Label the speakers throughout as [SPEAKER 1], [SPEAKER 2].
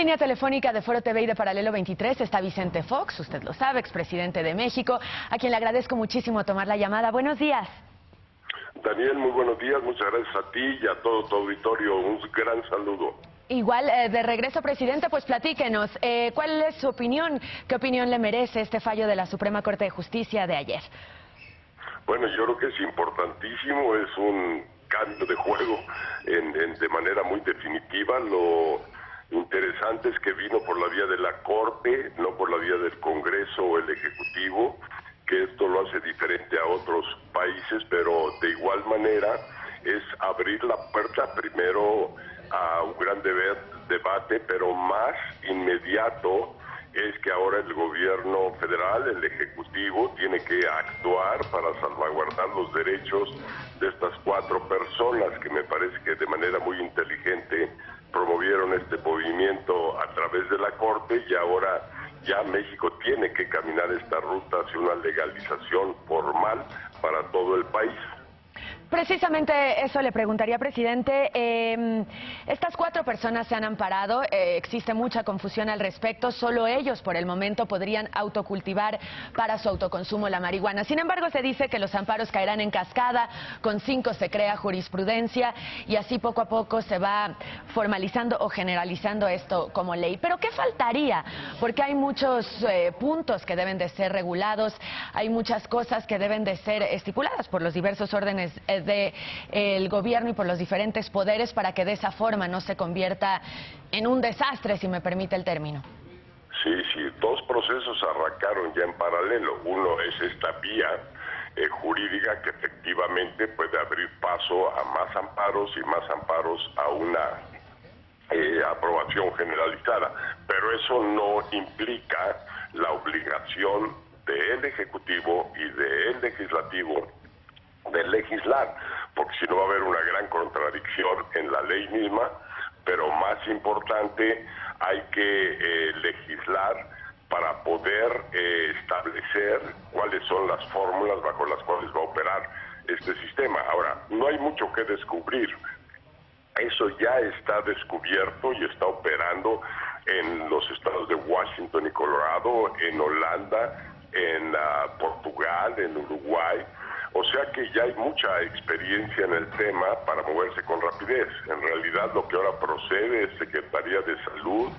[SPEAKER 1] línea telefónica de Foro TV y de Paralelo 23 está Vicente Fox, usted lo sabe, expresidente de México, a quien le agradezco muchísimo tomar la llamada. Buenos días.
[SPEAKER 2] Daniel, muy buenos días, muchas gracias a ti y a todo tu auditorio, un gran saludo.
[SPEAKER 1] Igual, de regreso, presidente, pues platíquenos, ¿cuál es su opinión? ¿Qué opinión le merece este fallo de la Suprema Corte de Justicia de ayer?
[SPEAKER 2] Bueno, yo creo que es importantísimo, es un cambio de juego de manera muy definitiva. Lo interesante es que vino por la vía de la Corte, no por la vía del Congreso o el Ejecutivo, que esto lo hace diferente a otros países, pero de igual manera es abrir la puerta primero a un gran debate, pero más inmediato es que ahora el gobierno federal, el Ejecutivo, tiene que actuar para salvaguardar los derechos de estas 4 personas que me parece que de manera muy inteligente promovieron este movimiento a través de la Corte, y ahora ya México tiene que caminar esta ruta hacia una legalización formal para todo el país.
[SPEAKER 1] Precisamente eso le preguntaría, presidente. Estas 4 personas se han amparado, existe mucha confusión al respecto, solo ellos por el momento podrían autocultivar para su autoconsumo la marihuana. Sin embargo, se dice que los amparos caerán en cascada, con 5 se crea jurisprudencia y así poco a poco se va formalizando o generalizando esto como ley. ¿Pero qué faltaría? Porque hay muchos puntos que deben de ser regulados, hay muchas cosas que deben de ser estipuladas por los diversos órdenes del gobierno y por los diferentes poderes para que de esa forma no se convierta en un desastre, si me permite el término.
[SPEAKER 2] Sí, 2 procesos arrancaron ya en paralelo. Uno es esta vía jurídica que efectivamente puede abrir paso a más amparos y más amparos a una aprobación generalizada, pero eso no implica la obligación del Ejecutivo y del Legislativo de legislar, porque si no va a haber una gran contradicción en la ley misma, pero más importante, hay que legislar para poder establecer cuáles son las fórmulas bajo las cuales va a operar este sistema. Ahora, no hay mucho que descubrir, eso ya está descubierto y está operando en los estados de Washington y Colorado, en Holanda, en Portugal, en Uruguay. O sea que ya hay mucha experiencia en el tema para moverse con rapidez. En realidad lo que ahora procede es Secretaría de Salud,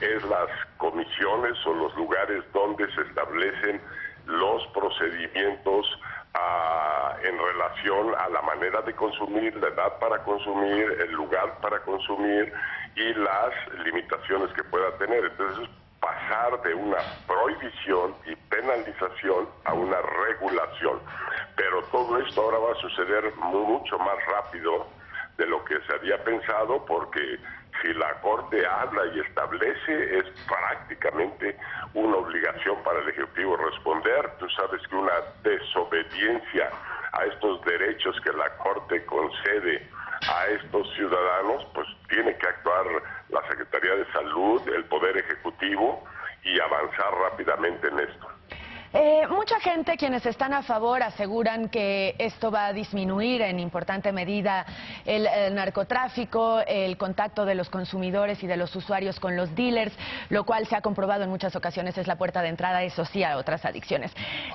[SPEAKER 2] es las comisiones o los lugares donde se establecen los procedimientos en relación a la manera de consumir, la edad para consumir, el lugar para consumir y las limitaciones que pueda tener. Entonces, pasar de una prohibición y penalización a una regulación. Pero todo esto ahora va a suceder mucho más rápido de lo que se había pensado, porque si la Corte habla y establece, es prácticamente una obligación para el Ejecutivo responder. Tú sabes que una desobediencia a estos derechos que la Corte concede a estos ciudadanos, pues tiene que actuar la Secretaría de Salud, el Poder Ejecutivo, y avanzar rápidamente en esto.
[SPEAKER 1] Mucha gente, quienes están a favor, aseguran que esto va a disminuir en importante medida el narcotráfico, el contacto de los consumidores y de los usuarios con los dealers, lo cual se ha comprobado en muchas ocasiones es la puerta de entrada, eso sí, a otras adicciones.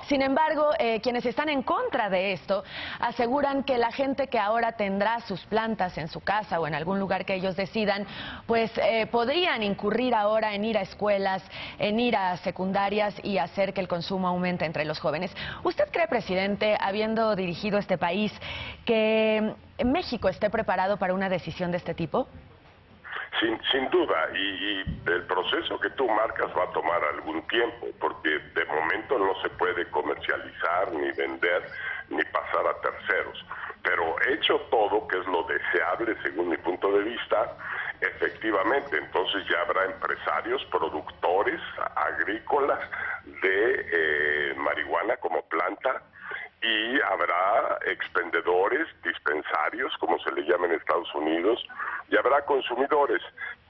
[SPEAKER 1] Sin embargo, quienes están en contra de esto aseguran que la gente que ahora tendrá sus plantas en su casa o en algún lugar que ellos decidan, pues podrían incurrir ahora en ir a escuelas, en ir a secundarias y hacer que el consumo aumenta entre los jóvenes. ¿Usted cree, presidente, habiendo dirigido este país, que México esté preparado para una decisión de este tipo?
[SPEAKER 2] Sin duda, y el proceso que tú marcas va a tomar algún tiempo, porque de momento no se puede comercializar, ni vender, ni pasar a terceros. Pero hecho todo, que es lo deseable según mi punto de vista, efectivamente, entonces ya habrá empresarios, productores agrícolas de marihuana como planta, y habrá expendedores, dispensarios, como se le llama en Estados Unidos, y habrá consumidores.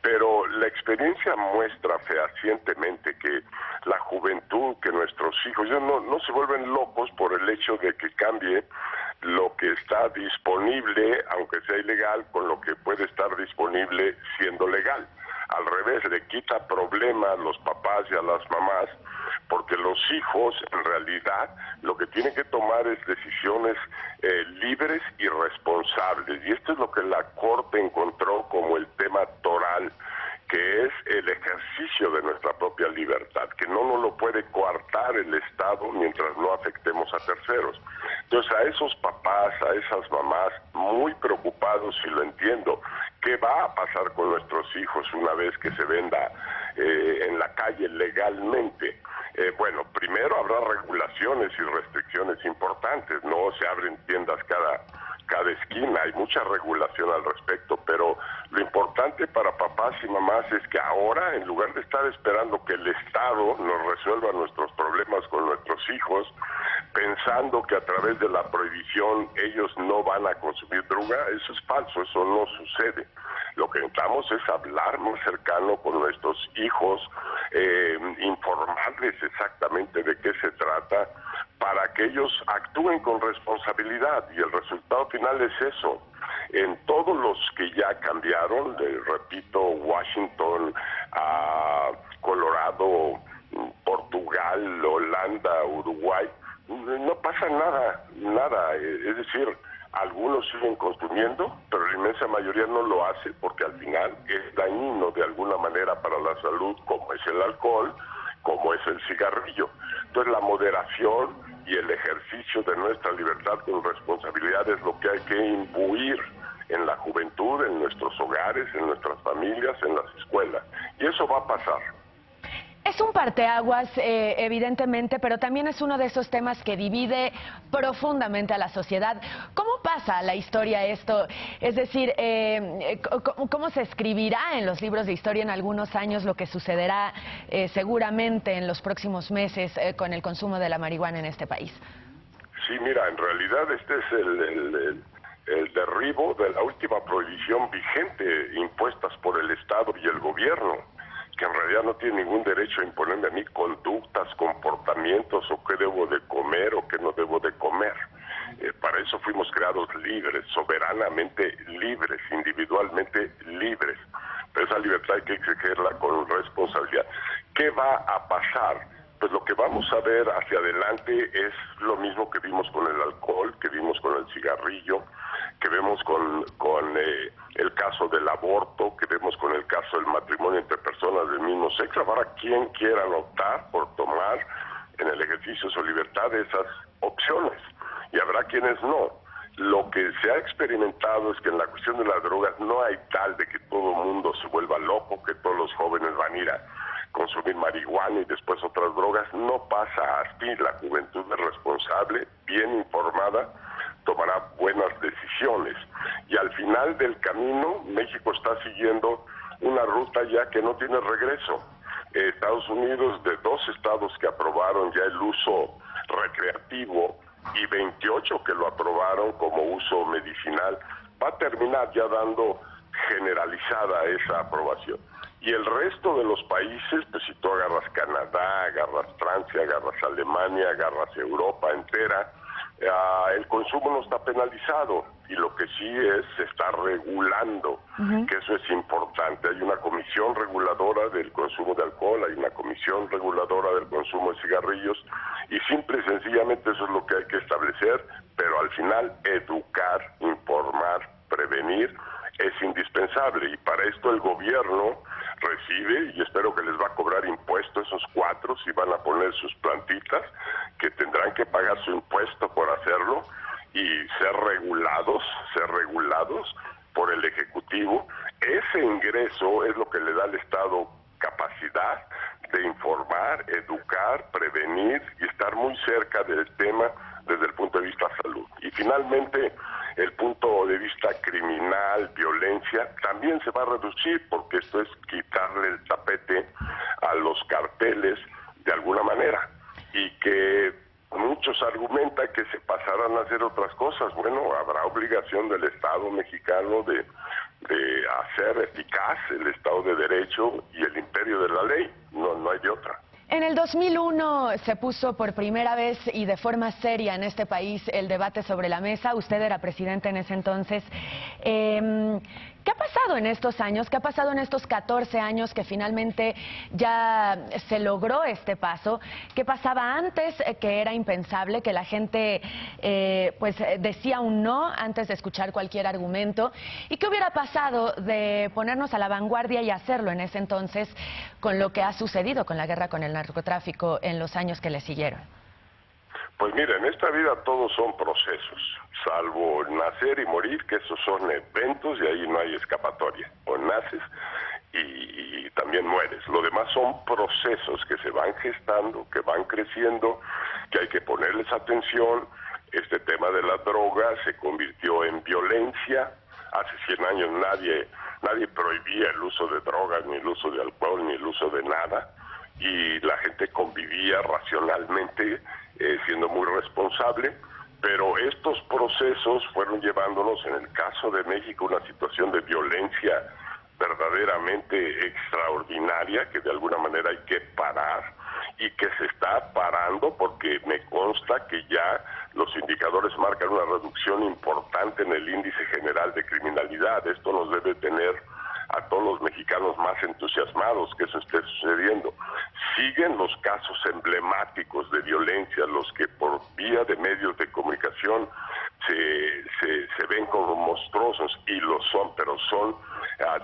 [SPEAKER 2] Pero la experiencia muestra fehacientemente que la juventud, que nuestros hijos, no se vuelven locos por el hecho de que cambie lo que está disponible, aunque sea ilegal, con lo que puede estar disponible siendo legal. al revés, le quita problema a los papás y a las mamás, porque los hijos en realidad lo que tienen que tomar es decisiones libres y responsables, y esto es lo que la Corte encontró como el tema toral, que es el ejercicio de nuestra propia libertad, que no nos lo puede coartar el Estado mientras no afectemos a terceros. Entonces, a esos papás, a esas mamás, muy preocupados, y lo entiendo, ¿qué va a pasar con nuestros hijos una vez que se venda en la calle legalmente? Bueno, primero habrá regulaciones y restricciones importantes, no se abren tiendas cada esquina, hay mucha regulación al respecto, pero lo importante para papás y mamás es que ahora, en lugar de estar esperando que el Estado nos resuelva nuestros problemas con nuestros hijos, pensando que a través de la prohibición ellos no van a consumir droga, eso es falso, eso no sucede. Lo que necesitamos es hablar más cercano con nuestros hijos, informarles exactamente de qué se trata, para que ellos actúen con responsabilidad, y el resultado final es eso. En todos los que ya cambiaron, repito, Washington, Colorado, Portugal, Holanda, Uruguay, no pasa nada, es decir, algunos siguen consumiendo, pero la inmensa mayoría no lo hace porque al final es dañino de alguna manera para la salud, como es el alcohol, como es el cigarrillo. Entonces la moderación y el ejercicio de nuestra libertad con responsabilidad es lo que hay que imbuir en la juventud, en nuestros hogares, en nuestras familias, en las escuelas. Y eso va a pasar.
[SPEAKER 1] Es un parteaguas, evidentemente, pero también es uno de esos temas que divide profundamente a la sociedad. ¿Cómo pasa a la historia esto? Es decir, ¿cómo se escribirá en los libros de historia en algunos años lo que sucederá seguramente en los próximos meses con el consumo de la marihuana en este país?
[SPEAKER 2] Sí, mira, en realidad este es el derribo de la última prohibición vigente impuestas por el Estado y el gobierno, que en realidad no tiene ningún derecho a imponerme a mí conductas, comportamientos, o qué debo de comer o qué no debo de comer. Para eso fuimos creados libres, soberanamente libres, individualmente libres. Pero esa libertad hay que exigirla con responsabilidad. ¿Qué va a pasar? Pues lo que vamos a ver hacia adelante es lo mismo que vimos con el alcohol, que vimos con el cigarrillo, que vemos con el caso del aborto, que vemos con el caso del matrimonio entre personas del mismo sexo. Habrá quien quiera optar por tomar en el ejercicio de su libertad esas opciones, y habrá quienes no. Lo que se ha experimentado es que en la cuestión de las drogas no hay tal de que todo el mundo se vuelva loco, que todos los jóvenes van a ir a consumir marihuana y después otras drogas. No pasa así. La juventud es responsable, bien informada, tomará buenas decisiones, y al final del camino México está siguiendo una ruta ya que no tiene regreso. Estados Unidos, de 2 estados que aprobaron ya el uso recreativo y 28 que lo aprobaron como uso medicinal, va a terminar ya dando generalizada esa aprobación. Y el resto de los países, pues si tú agarras Canadá, agarras Francia, agarras Alemania, agarras Europa entera, el consumo no está penalizado, y lo que sí se está regulando, que eso es importante. Hay una comisión reguladora del consumo de alcohol, hay una comisión reguladora del consumo de cigarrillos, y simple y sencillamente eso es lo que hay que establecer, pero al final educar, informar, prevenir es indispensable, y para esto el gobierno recibe, y espero que les va a cobrar impuestos esos 4, si van a poner sus plantitas, que tendrán que pagar su impuesto por hacerlo y ser regulados por el Ejecutivo. Ese ingreso es lo que le da al Estado capacidad de informar, educar, prevenir y estar muy cerca del tema desde el punto de vista salud. Y finalmente, el punto de vista criminal, violencia, también se va a reducir, porque esto es quitarle el tapete a los carteles de alguna manera, y que muchos argumentan que se pasarán a hacer otras cosas. Bueno, habrá obligación del Estado mexicano de hacer eficaz el Estado de Derecho y el imperio de la ley, no hay de otra.
[SPEAKER 1] En el 2001 se puso por primera vez y de forma seria en este país el debate sobre la mesa. Usted era presidente en ese entonces. ¿Qué ha pasado en estos años? ¿Qué ha pasado en estos 14 años que finalmente ya se logró este paso? ¿Qué pasaba antes, que era impensable, que la gente pues decía un no antes de escuchar cualquier argumento? ¿Y qué hubiera pasado de ponernos a la vanguardia y hacerlo en ese entonces con lo que ha sucedido con la guerra con el narcotráfico en los años que le siguieron?
[SPEAKER 2] Pues mira, en esta vida todos son procesos, salvo nacer y morir, que esos son eventos y ahí no hay escapatoria. O naces y también mueres. Lo demás son procesos que se van gestando, que van creciendo, que hay que ponerles atención. Este tema de la droga se convirtió en violencia. Hace 100 años nadie prohibía el uso de drogas, ni el uso de alcohol, ni el uso de nada. Y la gente convivía racionalmente, siendo muy responsable, pero estos procesos fueron llevándonos, en el caso de México, una situación de violencia verdaderamente extraordinaria que de alguna manera hay que parar y que se está parando porque me consta que ya los indicadores marcan una reducción importante en el índice general de criminalidad. Esto nos debe tener a todos los mexicanos más entusiasmados que eso esté sucediendo. Siguen los casos emblemáticos de violencia, los que por vía de medios de comunicación se ven como monstruosos, y lo son, pero son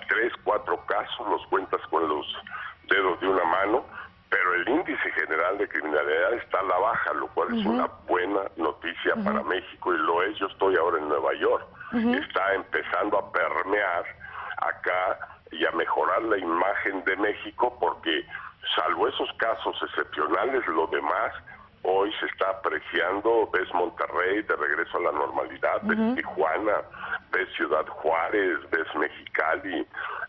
[SPEAKER 2] 3, 4 casos, los cuentas con los dedos de una mano, pero el índice general de criminalidad está a la baja, lo cual es una buena noticia para México, y lo es. Yo estoy ahora en Nueva York, está empezando a permear acá y a mejorar la imagen de México, porque salvo esos casos excepcionales, lo demás hoy se está apreciando. Ves Monterrey de regreso a la normalidad, ves Tijuana, ves Ciudad Juárez, ves Mexicali,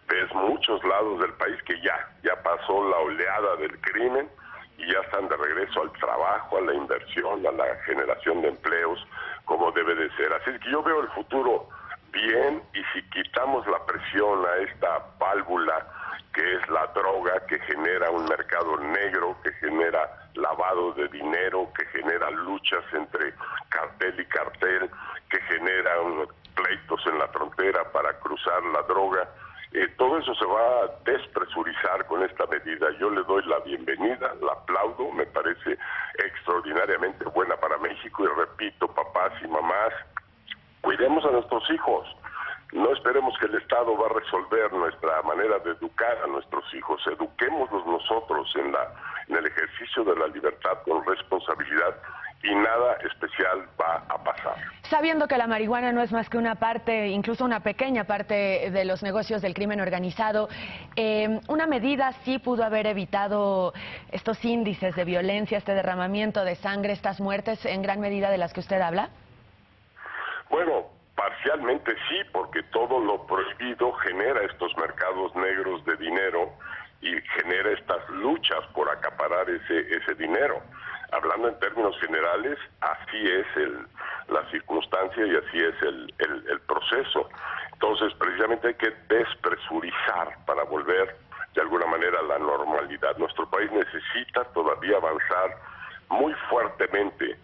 [SPEAKER 2] ves muchos lados del país que ya pasó la oleada del crimen y ya están de regreso al trabajo, a la inversión, a la generación de empleos, como debe de ser. Así es que yo veo el futuro bien, y si quitamos la presión a esta válvula que es la droga, que genera un mercado negro, que genera lavado de dinero, que genera luchas entre cartel y cartel, que genera pleitos en la frontera para cruzar la droga, todo eso se va a despresurizar con esta medida. Yo le doy la bienvenida, la aplaudo, me parece extraordinariamente buena para México, y repito, papás y mamás, cuidemos a nuestros hijos. No esperemos que el Estado va a resolver nuestra manera de educar a nuestros hijos. Eduquémoslos nosotros en el ejercicio de la libertad con responsabilidad, y nada especial va a pasar.
[SPEAKER 1] Sabiendo que la marihuana no es más que una parte, incluso una pequeña parte de los negocios del crimen organizado, una medida sí pudo haber evitado estos índices de violencia, este derramamiento de sangre, estas muertes en gran medida de las que usted habla.
[SPEAKER 2] Bueno, parcialmente sí, porque todo lo prohibido genera estos mercados negros de dinero y genera estas luchas por acaparar ese dinero. Hablando en términos generales, así es la circunstancia y así es el proceso. Entonces, precisamente hay que despresurizar para volver de alguna manera a la normalidad. Nuestro país necesita todavía avanzar muy fuertemente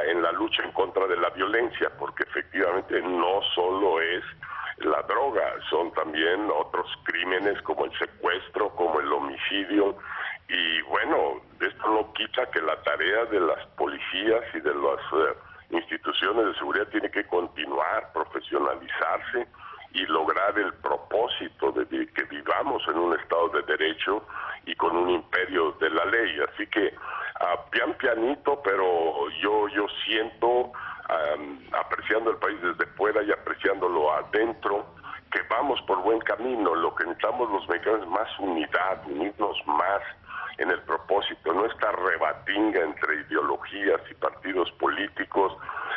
[SPEAKER 2] en la lucha en contra de la violencia, porque efectivamente no solo es la droga, son también otros crímenes como el secuestro, como el homicidio, y bueno, esto no quita que la tarea de las policías y de las instituciones de seguridad tiene que continuar, profesionalizarse y lograr el propósito de que vivamos en un Estado de Derecho y con un imperio de la ley. Así que pian pianito, pero yo siento, apreciando el país desde fuera y apreciándolo adentro, que vamos por buen camino. Lo que necesitamos los mexicanos es más unidad, unirnos más en el propósito, no esta rebatinga entre ideologías y partidos políticos,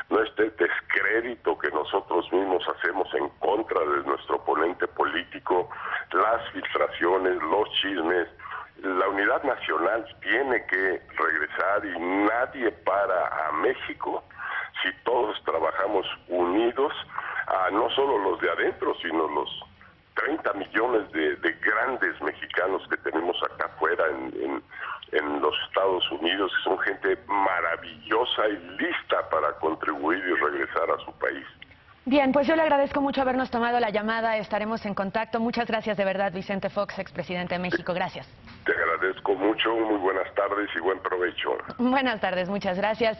[SPEAKER 2] no este descrédito que nosotros mismos hacemos en contra de nuestro oponente político, las filtraciones, los chismes. La unidad nacional tiene que regresar, y nadie para a México si todos trabajamos unidos, no solo los de adentro, sino los 30 millones de grandes mexicanos que tenemos acá afuera en los Estados Unidos, que son gente maravillosa y lista para contribuir y regresar a su país.
[SPEAKER 1] Bien, pues yo le agradezco mucho habernos tomado la llamada, estaremos en contacto. Muchas gracias de verdad, Vicente Fox, expresidente de México. Gracias.
[SPEAKER 2] Te agradezco mucho, muy buenas tardes y buen provecho.
[SPEAKER 1] Buenas tardes, muchas gracias.